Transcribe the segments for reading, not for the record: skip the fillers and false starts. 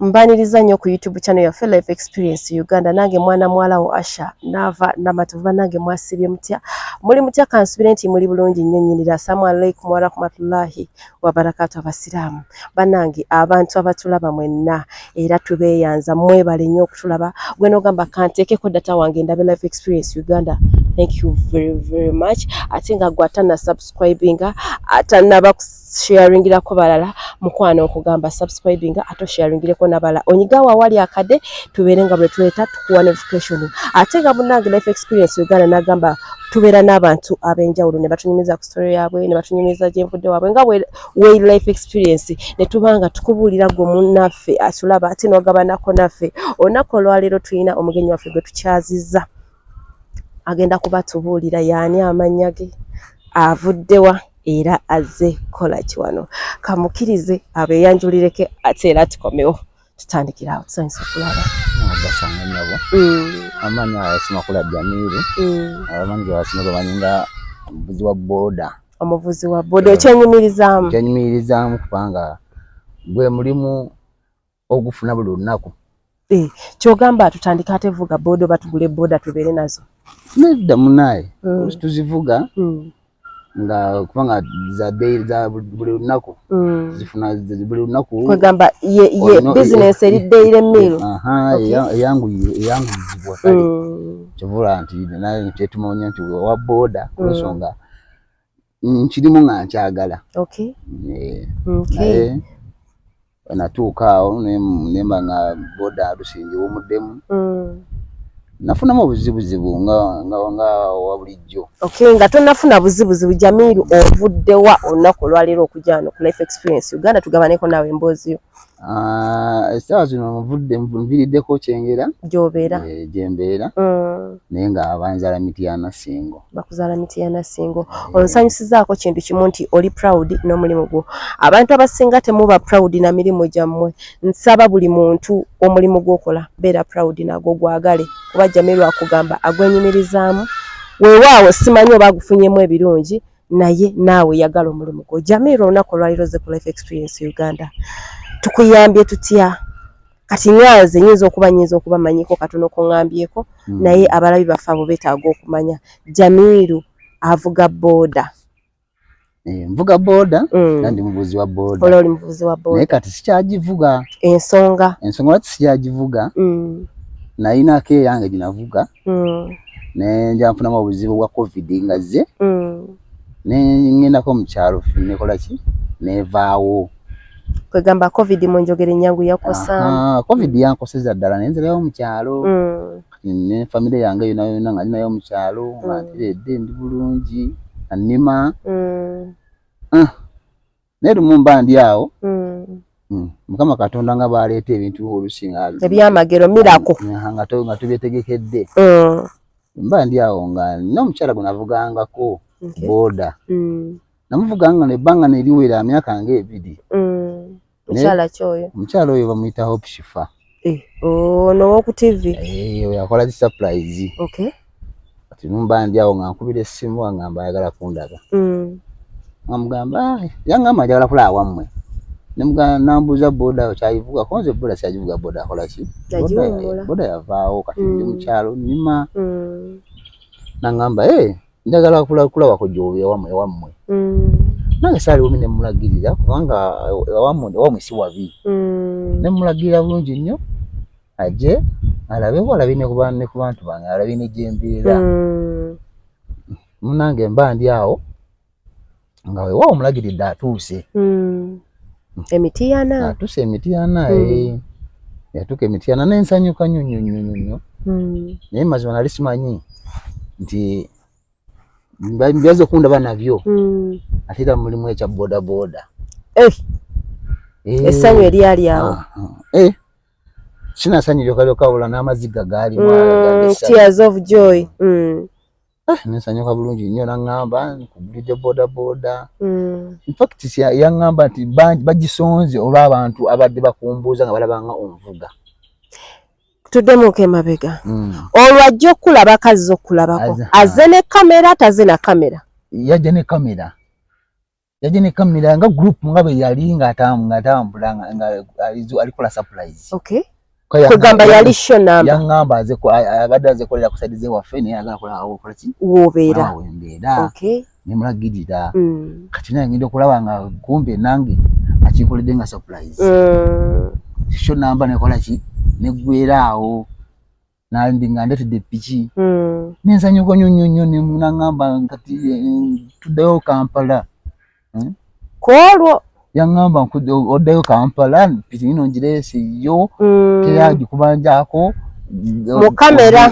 Mbaniriza nnyo ku YouTube channel ya Life Experience Uganda. Nange mwana mwala wo Asha nava namatuva nange mwasibye mutya. Muli mutya kansubire nti muli bulungi nnyo nnyinira. Assalamu alaikum wa rahmatullahi wa barakatuh abasiraamu. Banange abantu abatulaba mwenna era tubeeyanza mwebale nnyo okutulaba. Gwe nogamba kanteekeko data wange ndabe Life Experience Uganda. Thank you very much. Ate nga gwatana subscribinga atanaba sharingira ko balala mukwano okugamba subscribinga ato sharingire ko nabala onyigawa wali akade tuberenga bwe tuleta tukuwa notification ate nga bunange Life Experience Uganda nagamba tubera n'abantu abenjawulo ne batunyumiza ku story yabwe ne batunyumiza jenvudde wabwe nga we Life Experience ne tubanga tukubulira go munaffe atulaba ate nogabanako naffe onako lwalero tuyina omugenyi waffe gwe tukyaziza agenda kubatubulira yani amanyage avuddewa era azze kola kiwano kamukirize abeyanjulireke ate era tukomewo tutandikira awo tusanisa kulaba basanga nyabo amanya asima kula Jamiru abamanyi wasima banyinga omuvuzi wa boda ekyenyumirizamu kubanga gwe mulimu ogufuna buli lunaku kyogamba tutandika ate vuga boda batugule boda tubere nazo nedda munaye tuzivuga nga kubanga za day za buli lunaku zifuna buli lunaku kwegamba ye business eri daily meal yangu zibwa kale chovula nti naye ntetumonya nti wa boda kusonga nkirimu nga nkyagala okay natuukaawo nemba nga boda alusingi omuddemu nafuna obuzibuzibu nga wabulijjo okay nga tonafuna buzibuzibu Jamiru ovuddewa olunaku lwalero okujano ku Life Experience Uganda tugabaneko nawe emboozi yo sawa zino nviiriddeko kyengera gy'obeera gyembeera naye nga abanzala Mityana Singo bakuzala Mityana Singo onsanyusizaako kintu kimu nti oli proud n'omulimu gwo abantu abasinga temuba proud na mirimu gyammwe nsaba buli muntu omulimu gwokola beera proud nagwo gwagale kuba Jamiru akugamba agwenyumirizaamu weewaawo simanyi oba agufunyemu ebirungi naye naawe yagala omulimu gwo Jamiru olunaku olwaliroze ku Life Experience Uganda tukuyambye tutya kati nyanze nyinza okuba manyiko katono ko ngambyeko naye abalabi bafa abo betaaga okumanya Jamiru avuga boda mvuga boda kandi muvuzi wa boda oli muvuzi wa boda naye kati sikyagivuga ensonga lwaki sikyagivuga nayinako eyange ginavuga nenja nfunamu obuzibu bwa covid nga zze nengendako mukyalo nekolaki nevaawo kwegamba covid munjogere nyangu yakosa covid yankoseza ddala nenzerayo mukyalo ne family yange yona nga ninayo mukyalo ntiredde ndi bulungi annima nerumu mba ndi awo Mukama Katonda nga baleeta ebintu olusinga ebyamagero mirako nga tubyetegekedde mba ndi awo nga n'omukyala gwe navugangako boda namuvuganga nebbanga neriwera myaka nga 2 mukyala kyoyo mukyala oyo bamuyita Hope Shifa ono woku TV yakola zi surprise okay kati numba ndi awo nga nkubira essimu angamba ayagala kundaga amugamba yangamba ayagala kulaba wammwe nambuza boda kyayivuga konze boda kyayivuga boda akola ki boda yavaawo kati ndi mukyalo nima nangamba njagala kulaba ko gy'obe wammwe nange saali omi nemulagirira kubanga wammwe si wabi nemulagirira bulungi nnyo ajje alabe walabe ne ku bantu bange alabe ne gyembeera munange mba ndi awo nga weewaawo omulagiridde atuuse Emityana atuuse Emityana yatuuka Emityana nensanyuka nnyo naye mazima nali simanyi nti mbaze okundaba nabyo ate era mulimu ekya boda boda essanyu eryali awo sinasanyiryo kalokawula n'amaziga gaali tears of joy nensanyuka bulungi nnyo naŋŋamba nkugulidde boda boda infact yaŋŋamba nti bagisonze olw'abantu abadde bakumbuuza nga balabanga omuvuga tuddemuko emabega olwo ajja okulaba kazza okulabako azze ne kamera taze na kamera yajja ne kamera yajine kamera nga group ngabe yali ngatambula nga alikola surprise. Okay. Kugamba yali show number. Yangamba abadaze kolera kusaidize waffe ne yagala kola ki? Wobera. Okay. Nemulagirira. Kati naye ngende okulaba nga kumbe nange akikoledde nga surprise. Show number nekola ki? Negwerawo. Nandi nga ndetedde piki. Nensanyuko nyonyo ne munangamba kati tuddeyo Kampala. Kwolwo yangamba oddeyo Kampala piki ino njiresi yo teyaji kubanjako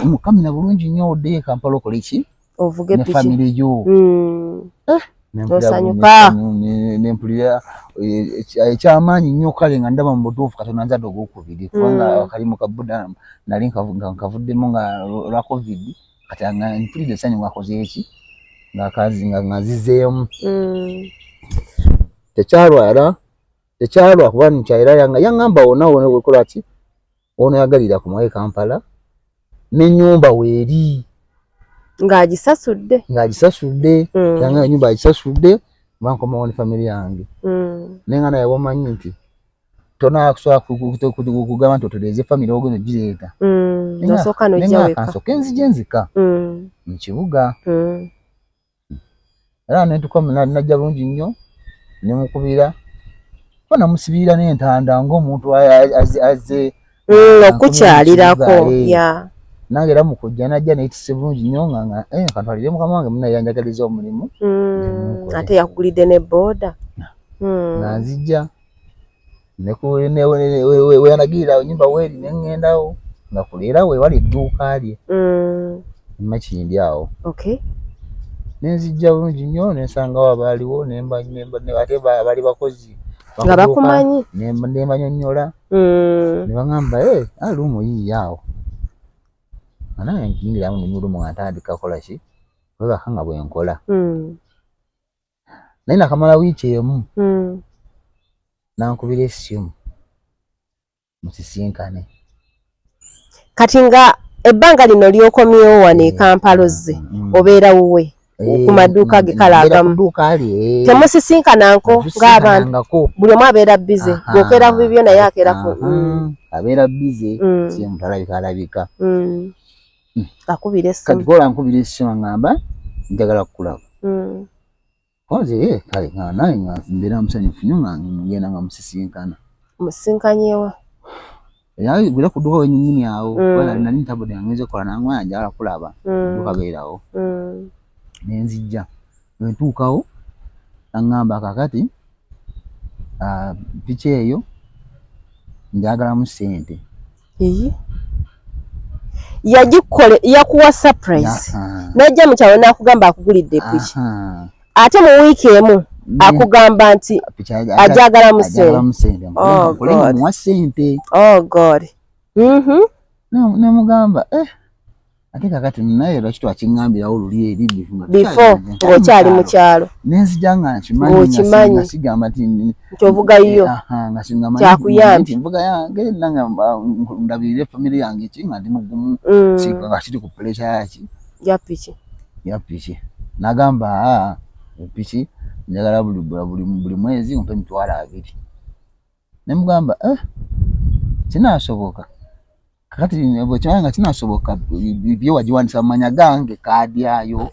mu kamera bulungi nnyo oddeyo Kampala okole ki? Ovuge piki. Ne family yo. Nosanyuka. Nempulira ekyamaanyi nnyo kale nga ndaba mu butuufu katono nzadde ogwokubiri kubanga kalimu ka Buddha nali nkavuddemu nga lwa COVID kati nga mpulidde essanyu ngakoze eki nga zizeemu. Tekyalwa kuba nkyayira yangamba wonawo wekola ki? Ono yagalira ku mwaye Kampala n'ennyumba weeri. Ng'agisasudde. Yanga ennyumba agisasudde bankomawo ne family yange. Nenga naye wamanyi nti tonakusobola kugamba nti otereze family ogenda ogireeta. Nosooka n'ojjaweka. Nzija nzika mu kibuga. Era najja bulungi nnyo nemukubira namusibira n'entanda ng'omuntu azze okukyalirako. Nange era mukujja najja neyitise bulungi nnyo nga kantwalire mukama wange munaye yanjagaliza omulimu. Ate yakugulidde ne booda. Nga nzijja weyanagirira ennyumba weeri neŋŋendawo nga kuleera we wali edduuka lye. Makindi awo. Nenzijja bulungi nnyo nensangawo abaaliwo ate baali bakozi nga bakumanyi nembanyonnyola ne baŋŋamba lumu yiiyo awo nange nkingiramu nemulumu nga ntandika kukola ki webaka nga bwenkola. Naye nakamala wiiki emu nankubira essimu musisinkane. Kati nga ebbanga lino lyokomyewo wano e Kampala ozze obeera wuwe ku maduuka ge kale agamu temusisinkananko ng'abantu buli omu abeera bize gwokeera ku bibyo naye akeera ku abeera bize si omuntu alabika akubira essimu kati kola nkubira essimu ngamba njagala kukulaba koze kale naye nga mbeera musanyufu nnyo nga ngenda nga musisinkana musisinkanyewa gwera ku dduuka wennyini awo nali ntabudde nga ngenze kola nangwa njagala kulaba dduuka beerawo nenzijja nentuukawo naŋŋamba kakati piki eyo njagalamu ssente. Yakuwa surprise najja mukyalo n'akugamba akugulidde piki ate mu wiiki emu akugamba nti ajagalamu ssente. Oh God. Nemugamba ate kakati naye lwaki twakiŋŋambirawo luli eri before ng'okyali mu kyalo nenzija nga nkimanyi nga sigamba nti ovugayo kyakuyambye mvuga yange nange ndabirire family yange ki nga ndi mugumu nga kiri ku pressure ya piki nagamba piki njagala buli mwezi mpe $20. Nemugamba kinasoboka kakati bwekyanga kinasoboka byo wagiwandisa mu manya gange kaadi yayo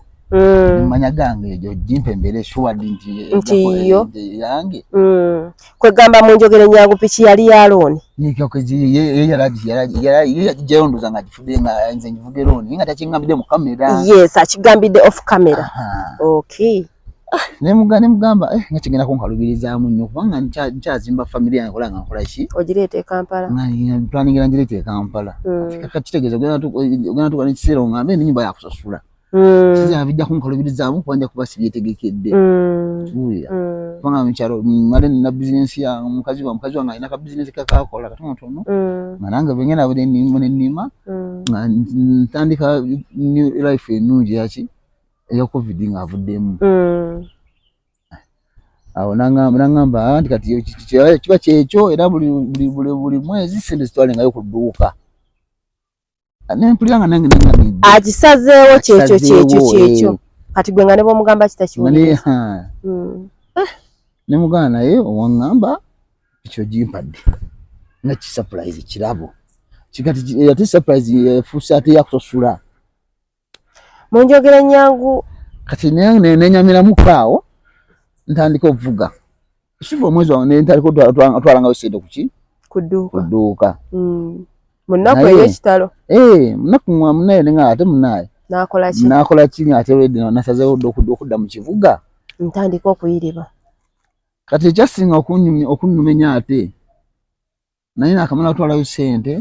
manya gange egyo jimpe mbere shuwadi nti yo yange kwegamba mu njogero nyangu piki yali ya looni nikyo kwezi ye yajayondoza nga gifude nga nze njivuge looni nga takingambide mu kamera. Yes, akigambide off camera. Okay. Nemugamba nga kigenda kunkalubirizamu nnyo kubanga nkyazimba family yange kola nga nkola ki ogireeta e Kampala twaningira ngireeta e Kampala kitegeeza ogenda tuka n'ekiseera ongambe n'ennyumba yakusasula kizina bijja kunkalubirizamu kuba nja kuba sibyetegekedde tuwulira kubanga mukyalo male nina bizinensi yange mukazi wange alina ka bizinensi kakakola katonotono nga nange bwengenda nenima nga ntandika new life ennungi yaki eya COVID nga avuddemu. Awo nangamba nti kati kiba kyekyo era buli mwezi sente zitwalengayo ku dduuka. Nempulira nga nange agisazeewo kyekyo kati gwe nga ne bw'omugamba kitakiwulira. ne mugana naye owangamba ekyo jimpadde nga ki surprise kirabo kigati yati surprise fusa ate yakusosula munjogera nyangu kati ne nyamira mukaawo ntandika ovuga shivo mwezi wa ntandika twalanga wesede kuki kuduka munako yekitalo munako mwamunaye nga ate munaye nakola ki ate redi nasaze okudda mu kivuga ntandika okuyiriba kati ekyasinga okunnumenya ate naye nakamala otwalayo sente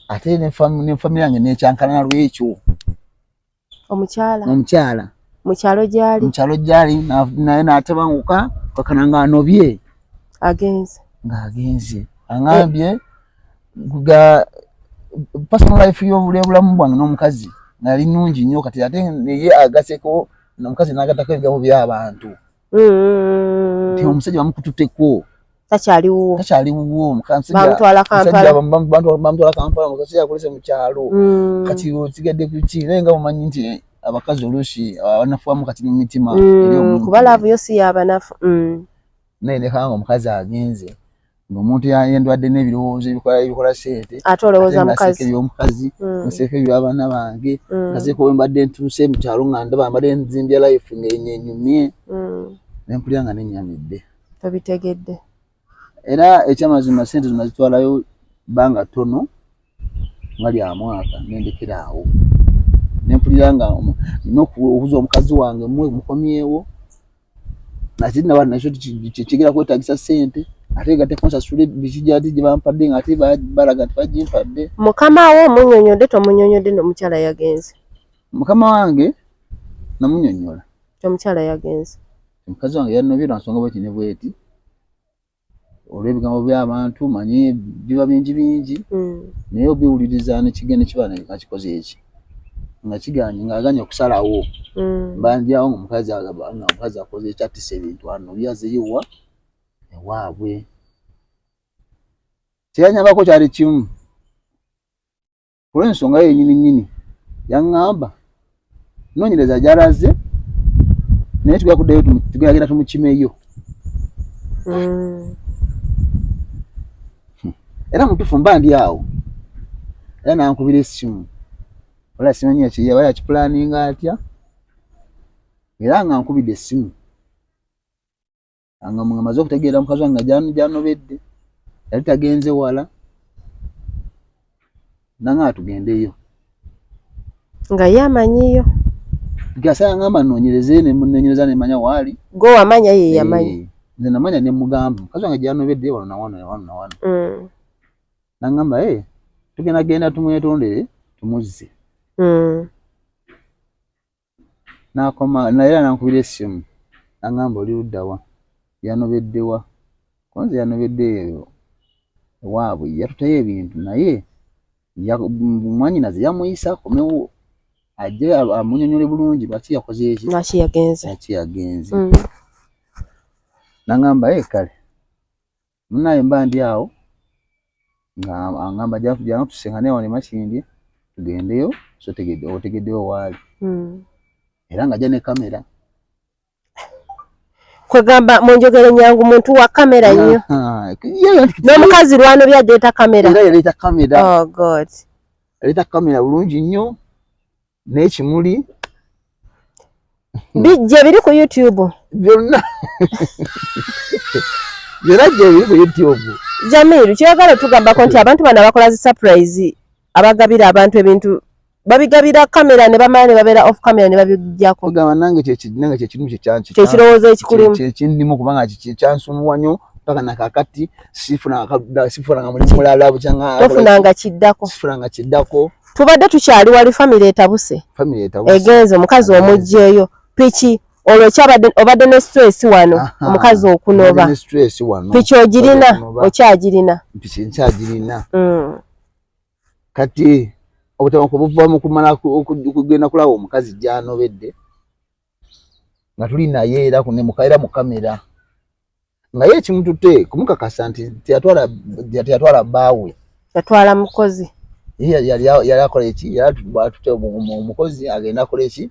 ate ne family yange nekyankana lwekyo omukyala mukyalo gyali naye natebanguka kakananga anobye agenze angambye ga personal life y'obulamu bwange n'omukazi nali nungi nnyo kati ate naye agaseko n'omukazi n'agatako ebigambo by'abantu nti omusajja bamukututeko takyaliwo bamutwala Kampala omusajja akolese mu kyalo kati okigadde ku ki naye nga mumanyi nti abakazi oluusi abanafuamu kati mu mitima kuba laavu yo si yabanafu naye nekanga omukazi agenze ng'omuntu yendwadde n'ebirowoozo ebikola sente ate olowooza mukazi ebyomukazi nseke eby'abaana bange kazeeko wembadde ntuuse mu kyalo nga ndaba mbadde nzimbya life ng'enyenyumye nempulira nga nennyamidde tobitegedde era ekyamazima sente zino zitwalayo bbanga ttono nga lya mwaka nendekera awo nempulira nga nina okubuza omukazi wange mukomyewo ate naba nakyo kigera kwetagisa sente ate nga tekonsasule bikijati gye bampadde nga ate balaga nti bagimpadde mukama wo omunyonyodde tomunyonyodde n'omukyala yagenze mukama wange namunyonyola omukyala yagenze omukazi wange yanobye lwa nsonga bweti ne bweti olw'ebigambo by'abantu manyi biba bingi naye obiwuliriza nekigende kiba nga kikoze eki nga kiganye ng'aganye okusalawo mbandyawo ng'omukazi akoze ekyatisa ebintu ano byazeyiwa ewaabwe kyeyanyambako kyali kimu olw'ensonga yennyini yaŋŋamba noonyereza gy'alaze naye tugenda kuddayo tugenda tumukimeyo era mutuufu mba ndi awo era nankubira essimu wala simanyi yakiyaba yakipulaninga atya era nga nkubidde essimu nga maze okutegeera mukazi wange gyanobedde yali tagenze wala nanga tugendeyo nga ye amanyiyo gasa yangamba noonyereze nenyereza nemanya waali gwe wamanya ye yamanya nze namanya nemugamba mukazi wange gyanobedde wano nawano nangamba tugenda tumwetondere tumuzze nakoma naye nankubira essimu nangamba oli luddawa yanobeddewa konze yanobedde ewaabwe yatutayo ebintu naye mwanyinaze yamuyisa akomewo ajje amunyonyole bulungi lwaki yakoze eki lwaki yagenze nangamba kale munaye mba ndi awo ngamba jana tusengane wano Makindye tugendeyo so otegeddeyo waali era nga jja ne kamera kwegamba munjogere nyangu muntu wa kamera nnyo n'omukazi lwano byajeta kamera era yaleeta kamera oh god yaleeta kamera bulungi nnyo n'ekimuli bijje biri ku YouTube byonna byonna gye biri ku YouTube Jamiru kyagala tugambako nti abantu bano abakola zi surprise abagabira abantu ebintu babigabira kamera ne bamala ne babeera off camera ne babijjako kugamba nange kyekirimu kyekirowoozo ekikulimu kyekindimo kubanga kyansumuwa nnyo paka nakakati sifunanga mulimu mulala bukyanga tofunanga kiddako sifuranga kiddako tubadde tukyali wali family etabuse egenze omukazi omugjeeyo piki olwo obadde ne stress wano omukazi okunoba piki ogirina okyagirina piki nkyagirina kati obutabanguko buvamu kumala okugenda kulaba omukazi gyanobedde nga tuli naye era kunemukaira mu kamera nga ye ekimutute kumukakasa nti teyatwala bbaawe yatwala mukozi yali akola eki yali atute omukozi agenda akola eki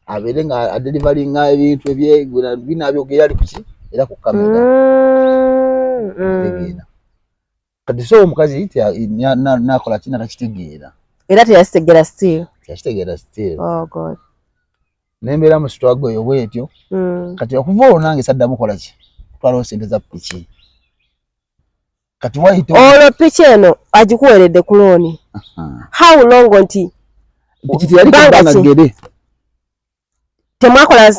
abere nga adelivery nga ebintu binabyo gera likuki era ku kamera tegera kati so omukazi ite nakola kina takitegeera era teyakitegera still. Oh god. Nembera mu struggle yo bwetyo kati okuva olwo nange sadda mukola ki twalo sente za piki kati waito olo piki eno agikuweredde ku looni. How long nti piki yali kubanga gere temwakola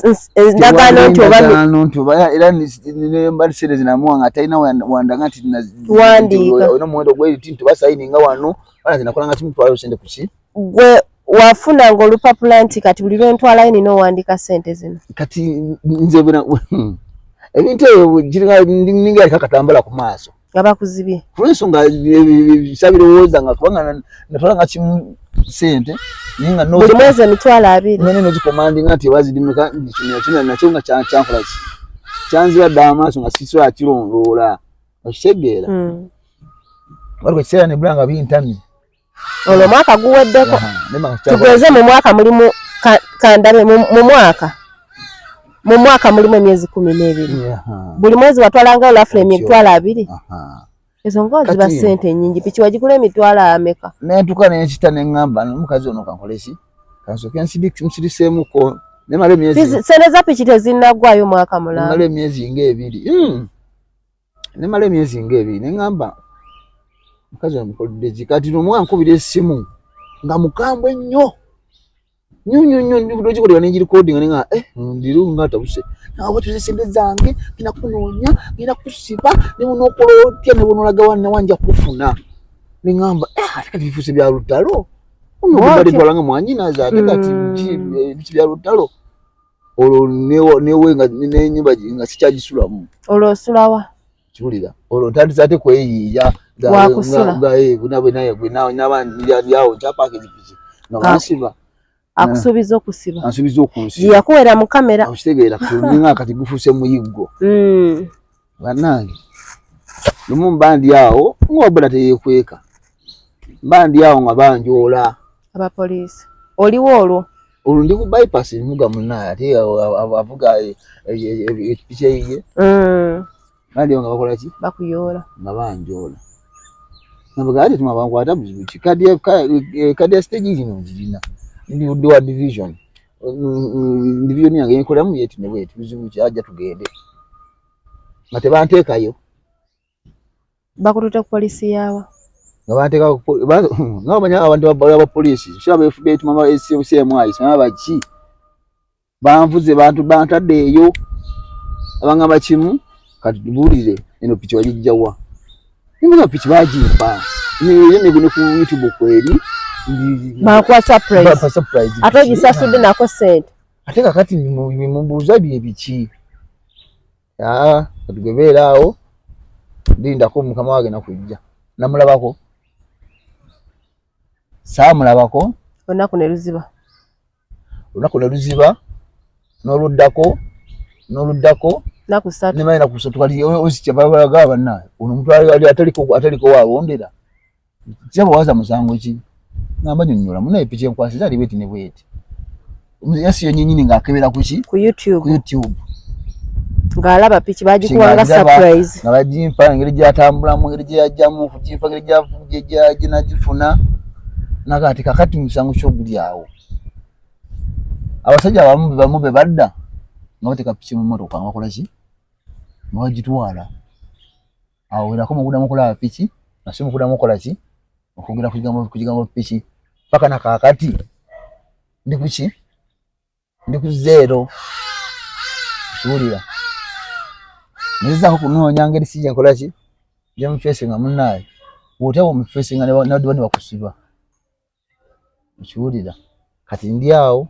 ndagaano nti oba era ne mbalisere zinamuwa nga talina wandanga nti wandika ono mwendo gweri tintu basayininga wano bana zinakola nga kimutwalo sente kuki gwe wafuna ng'olupapula nti kati buli lwentwala nina owandika sente zino kati nze buna ebintu ebyo ninga akakatambula ku maaso abakuzibye kulensonga sabirowooza nga kubanga natwala nga kimu sente ninga no buli mwezi emitwalo 2 nene nozikomandi nga tebazidimika kino nakyo nga kyankola ki kyanzira dda amaaso nga siswa akirondoola okitegeera waliwo ekiseera ne bulanga bintamye olwo mwaka guweddeko tugeze mu mwaka mulimu kandabe mu mwaka mulimu emyezi 12 buli mwezi watwalanga olafuna emitwalo 2 ezo ngozi ba sente nyingi piki wagikula emitwalo ameka nentuka nekita neŋŋamba omukazi ono kankoleki kansoke nsidiseemuko nemala emyezi sente za piki tezinnagwayo mwaka mulamba nemala emyezi ng'ebiri neŋŋamba mukazi omukoledde kikati nomwankubira essimu nga mukambwe nnyo ndogikolera nenjiri coding nenga ndiru nga tabuse nawo tuze sente zange ngina kunoonya ngina kusiba nemunokola otya nebonolaga wanja kufuna nengamba ate bifuse bya lutalo omubali twalanga mwanyina za ate kati bichi bya lutalo olwo newe nga nenyumba nga sikyajisulamu olwo sulawa kiwulira olwo ntandise ate kweyiiya bunabwe naye n'abandi yawo kyapakezi piki nonasiba akusubiza okusiba yakuwera mu kamera okitegeera kuninga kati gufuse muyiggo bannange lumu mbandi awo ng'obula teyekweka mbandi awo nga banjoola abapoliisi oliwo olwo ndi ku bypass muga munaye ate avuga epiki eyiye bandi nga bakola ki bakuyoola nga banjoola nabaga ate tumabankwata buzibu kadi ya stage gino ngirina ndi wa division yange yenkolamu yeti ne bweti buzibu kyajja tugende nga tebanteekayo bakututa ku polisi yawa nga banteeka nga bamanya abantu abapoliisi siraba FBI tumama CMI siraba baki banvuze bantu bantaddeeyo abangamba kimu kati tubuulire eno piki wagijjawa nimuna piki bagimpa ne ku YouTube kweri bakwa surprise ate gisasudde nako sente ate kakati mumbuuza biki katugebeera awo ndindako mukama wage nakujja namulabako saamulabako olunaku ne luziba n'oluddako nakusatu nemanya nakusatu kali osikyabalaga bannaye ono omuntu ali ataliko wawondera kyabawaza musango ki ngamba nyonnyola munaye piki enkwasiza ali bweti ne bweti yasiyo nyenyini ng'akebera kuki ku YouTube ng'alaba piki bagikuwanga surprise nga bagimpa engeri gyatambulamu engeri gyeyajjamu kugimpa engeri gyenagifuna nakati kakati musango kyoguli awo abasajja bamu be badda nga bateka piki mu mmotoka nga bakola ki nga bagitwala awo werako mukudamu okulaba piki nasi mukudamu okola ki okugera kukigambo piki paka nakakati ndi kuki ndi ku zero kiwulira nezaako kunoonya ngeri sijja nkola ki gyemufeesinga munnaye bw'otaba omufeesinga nabadde bani bakusiba kiwulira kati ndi awo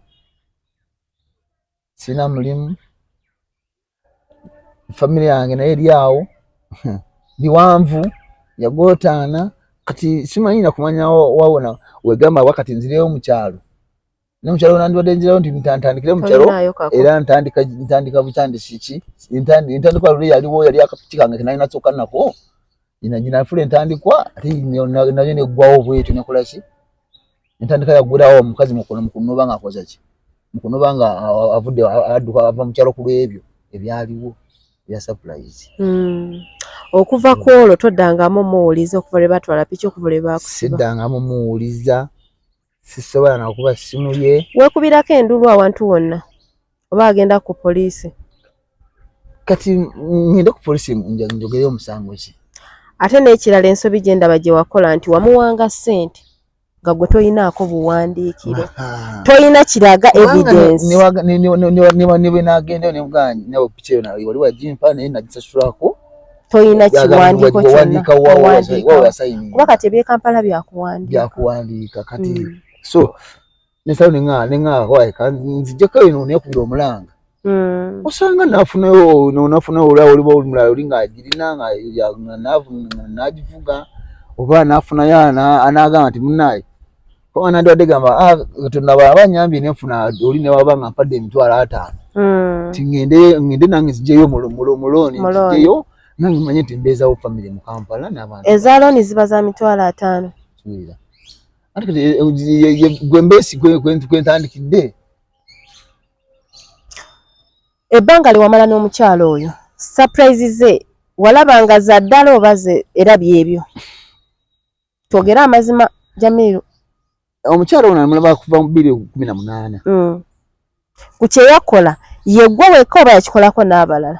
sina mulimu family yange naye eri awo biwanvu yagootaana kati simanyi nakumanya wawona wegamba wakati nzireyo mukyalo nomukyalo nandibadde nzirayo nti ntandikire mukyalo era ntandika butandisi ki ntandikwa luli yaliwo yali akapiki kange kenali nasooka nako ginafula entandikwa ate nayo neggwawo bwetyo nekola ki entandika yaggulawo omukazi mukono mukunoba nga akoza ki mukono banga avudde adduka ava mu kyalo ku lwebyo ebyaliwo bya surprise. Okuva ku olwo toddangamu muwuliza okuva lwe batwala piki okuva lwe baakusiba? Siddangamu muwuliza, sisobola na kuba simu ye. Weekubirako endulu awantu wonna oba agenda ku poliisi? Kati ngende ku poliisi njogeyo omusango ki? Ate n'ekirala ensobi gye ndaba gye wakola nti wamuwanga ssente nga gwe toyinaako buwandiikiro, toyina kiraga evidence. Ne bwe nagenda ne muganya nawe piki eyo nawe wali wagimpa naye nagisasulako, toyina kiwandiiko kyonna kuba kati eby'e Kampala byakuwandiika kati. So nesawo nenga waika nzijjako eno nekubira omulanga osanga nafunayo oliba olimulala olinga agirina nga nagivuga oba nafunayo anagamba nti munaye nandibadde gamba tonaba abanyambye nenfuna oli newabanga mpadde $5,000 ti ngende nange nzijeyo muloni nzijeyo nange manye nti mbeezawo family mu Kampala n'abantu. Eza looni ziba za $5,000. Gwe mbesi kwentandikidde ebbanga lye wamala n'omukyalo oyo, surprise ze walabanga za ddala oba ze era byebyo? Twogera amazima Jamiru. Omukyalo ono namulaba kuva mu 2018. Ku kye yakola yeggwe wekka oba yakikolako n'abalala?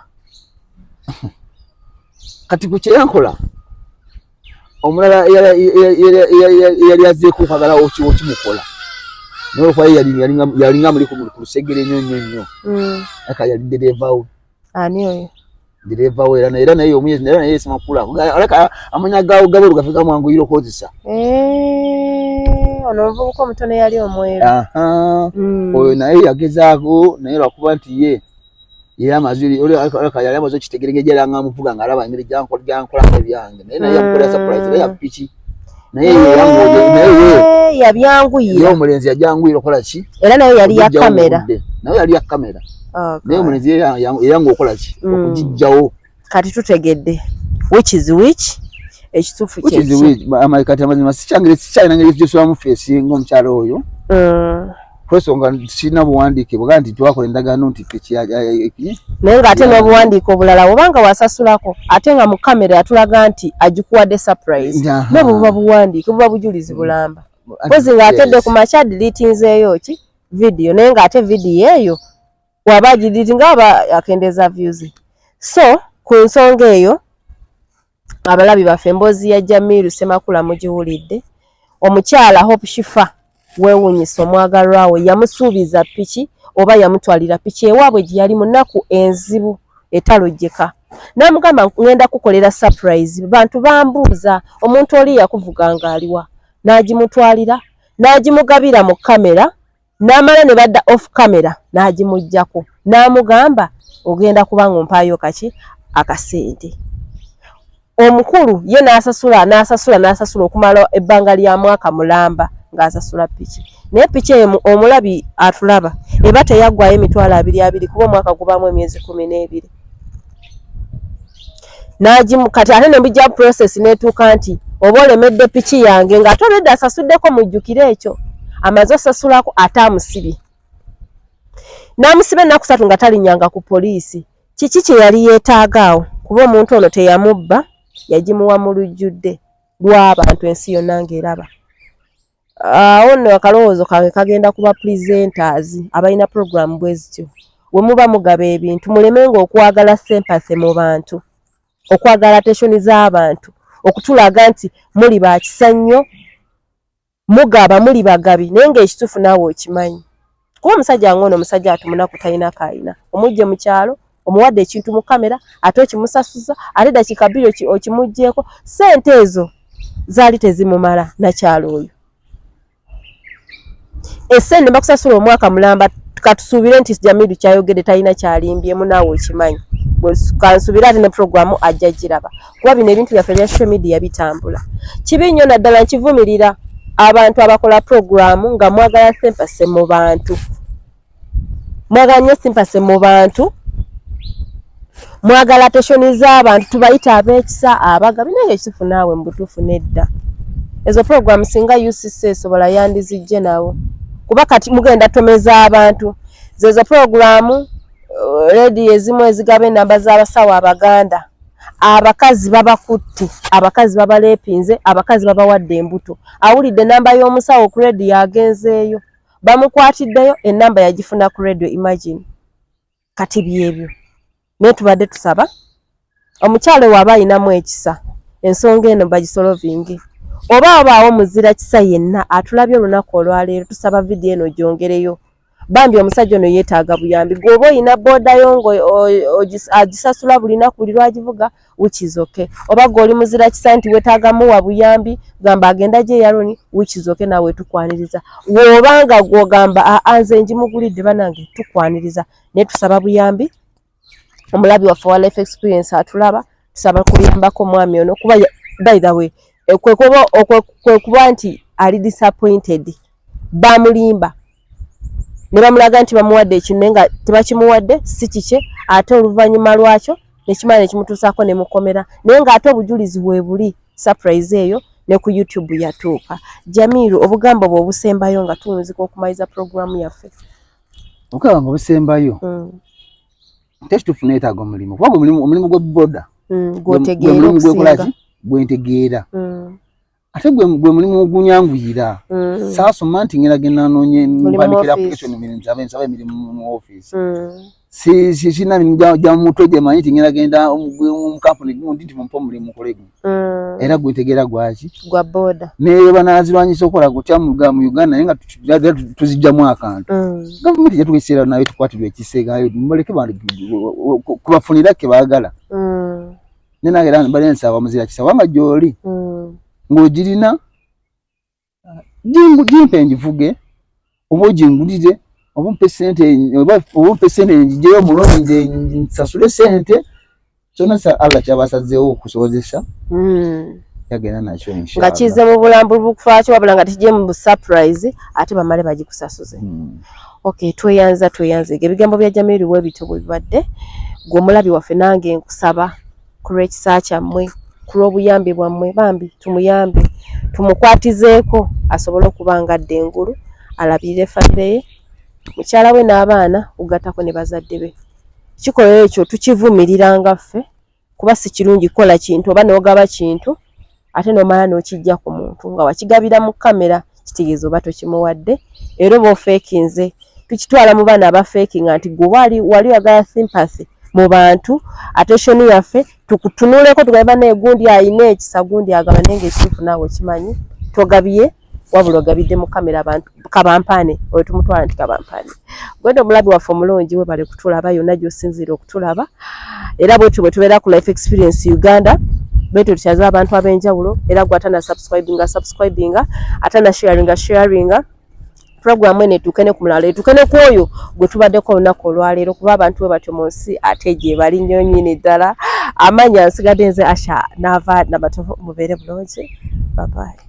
Kati ku kye yankola omulala yali azzeeko okwagala okimukola naye olwakuba yalinga muli ku lusegere nnyo aka yali dereva we. Ani oyo? Dereva we era naye omuyezi naye yeesimakula aleka amanya gawo gabo lugafika mwangu yiro kozesa. Ono omuvubuka omutono yali omweru. Oyo naye yagezaako naye lwakuba nti ye amaziri aleka yali amaze okitegerenge gyeranga amuvuga ng'alaba engeri gyankola ebyange naye yamukolera surprise naye yapiki naye yabyanguyira. Ye omulenzi yajanguyira okola ki? Era naye yali ya kamera. Naye yali ya kamera. Naye omulenzi yeyanga okola ki? Okugijjawo. Kati tutegedde. Which is which? Ekituufu kye kati amazima sikyalina ngeri gyesulamu feesi ng'omukyalo oyo. Kwesonga sina buwandiike bwaga nti twakola endagaano nti piki naye ng'ate n'obuwandiike obulala obanga wasasulako ate nga mu kamera yatulaga nti agikuwadde surprise ne buba buwandiike buba bujulizi bulamba pozi ng'atedde ku makya diliitinzeeyo ki video naye ng'ate video eyo waba agidiliitinga aba akendeeza views. So ku nsonga eyo abalabi baffe emboozi ya Jamiru Ssemakula mugiwulidde. Omukyala Hope Shifa weewuunyisa omwagalwa we yamusuubiza piki oba yamutwalira piki ewaabwe gye yali mu nnaku enzibu etalojjeka. N'amugamba ngenda kukolera surprise, bantu bambuuza omuntu oli yakuvuga ng'aliwa, n'agimutwalira n'agimugabira mu kamera n'amala ne badda off camera n'agimuggyako n'amugamba ogenda kuba ng'ompaayo kaki akasente. Omukulu ye n'asasula okumala ebbanga lya mwaka mulamba ng'asasula piki. Naye piki eyo omulabi atulaba eba teyaggwayo $20,200 kuba omwaka gubaamu emyezi 12. Kati ate ne mbijja process n'etuuka nti oba olemedde piki yange ng'ate olwedde asasuddeko mujjukire ekyo amaze osasulako ate amusibye. N'amusiba ennaku 3 nga talinnyanga ku poliisi. Kiki kye yali yeetaagaawo kuba omuntu ono teyamubba yagimuwa mu lujjudde lw'abantu ensi yonna ng'eraba. Awo nno akalowoozo kange kagenda kuba presenters abalina program bwe zityo. We muba mugaba ebintu mulemenga okwagala sympathy mu bantu, okwagala attention z'abantu, okutulaga nti muli ba kisa nnyo, mugaba muli bagabi naye ng'ekituufu naawe okimanyi. Kuba omusajja ng'ono omusajja atumunaku talina kayina, omujje mu kyalo omuwadde ekintu mu kamera ate okimusasuza ate dakiika 2 okimuggyeko, ssente ezo zaali tezimumala nakyalo oyo. Essente bakusasula omwaka mulamba katusuubire nti Jamiru kyayogedde talina kyalimbyemu naawe okimanyi. Kansuubira ate ne programu ajja giraba kuba bino ebintu byaffe bya social media bitambula. Kibi nnyo naddala nkivumirira abantu abakola programu nga mwagala sympathy mu bantu. Mwagala nnyo sympathy mu bantu, mwagala attention z'abantu tubayita ab'ekisa abagabi naye ekituufu naawe mu butuufu nedda. Ezo program singa UCC esobola yandizijje nawo kuba kati mugenda tomeza abantu zezo programu ready ezimu ezigaba enamba z'abasawo abaganda abakazi babakutte abakazi babalepinze abakazi babawadde embuto awulidde namba y'omusawo ku ready yagenzeeyo bamukwatiddeyo enamba yagifuna ku radio imagine kati byebyo naye tubadde tusaba omukyalo waba ayinamu ekisa ensonga eno bagisolovingi oba obaawo muzira kisa yenna atulabye olunaku olwaleero tusaba vidiyo eno gyongereyo bambi omusajja ono yeetaaga buyambi gwoba oyina boodayo agisasula buli naku buli lwagivuga which is okay oba gwe oli muzira kisa nti weetaagamuwa buyambi gamba agenda gye yaloni which is okay nawe tukwaniriza w'obanga gw'ogamba nze njimugulidde banange tukwaniriza naye tusaba buyambi omulabi waffe wa life experience atulaba tusaba kuyambako mwami ono kuba by the way kwe kuba nti ali disappointed bamulimba ne bamulaga nti bamuwadde ekintu naye nga tebakimuwadde si kike ate oluvannyuma lwakyo nekimala nekimutuusaako ne mukomera naye ng'ate obujulizi bwe buli surprise eyo ne ku YouTube yatuuka. Jamiru obugambo bwe obusembayo nga tuyinzika okumaliza programu yaffe. Okaba nga obusembayo tekituufu neetaaga omulimu kuba omulimu gwe boda gw'otegeera okusinga gwentegeera ate gwe mulimu ogunyanguyira saasoma nti ngenda genda noonye mbandikira application nsaba emirimu mu office sina mirimu gya mutwe gye manyi nti ngenda genda mu kampuni gundi nti mumpa omulimu kolegu era gwentegeera gwaki gwa boda naye banazirwanyisa okukola gutya mu Uganda naye nga tuzijjamu akantu gavumenti yatugeseera nayo tukwatirwa ekiseegayo muleke kubafunira ke baagala nena era bali nsaba muzira kisa wanga gyoli ng'ogirina jimpe njivuge oba ojingulire oba mpe sente njijeyo mulungi nsasule sente kyonna Allah kyabasazeewo okusobozesa yagenda nakyo inshallah nga kize mu bulambulu bukufaakyo wabula nga tekijje mu surprise ate bamale bagikusasuze okay tweyanza ebigambo bya Jamiru webito bwe bibadde gwe omulabi waffe nange nkusaba ku ekisa kyammwe ku lw'obuyambi bwammwe bambi tumuyambe tumukwatizeeko asobole okuba nga adda engulu alabirire famire ye mukyala we n'abaana ugattako ne bazadde be kikolero ekyo tukivumiriranga ffe kuba si kirungi kukola kintu oba n'ogaba kintu ate n'omala n'okijja ku muntu nga wakigabira mu kamera kitegeeza oba tokimuwadde era oba ofeekinze tukitwala mu baana abafeekinga nti gwe wali wagala sympathy mu bantu attention yaffe tukutunuleko tugaba naye gundi ayina ekisa gundi agaba naye ng'ekituufu naawe okimanyi togabiye wabula ogabidde mu kamera abantu kabampaane oyo tumutwala nti kabampaane gwenda omulabi waffe omulungi webale kutulaba yonna gy'osinziira okutulaba era bwetyo bwe tubeera ku life experience Uganda bwetyo tukyaza abantu ab'enjawulo era gwe atana subscribinga atana sharinga programu ene tukene ku mulala tukene ku oyo gwe tubaddeko olunaku olwaleero kuba abantu bwe batyo mu nsi ate gye bali nnyo nnyini ddala amanya nsigadde nze Asha Nava Namatovu mubeere bulungi bye bye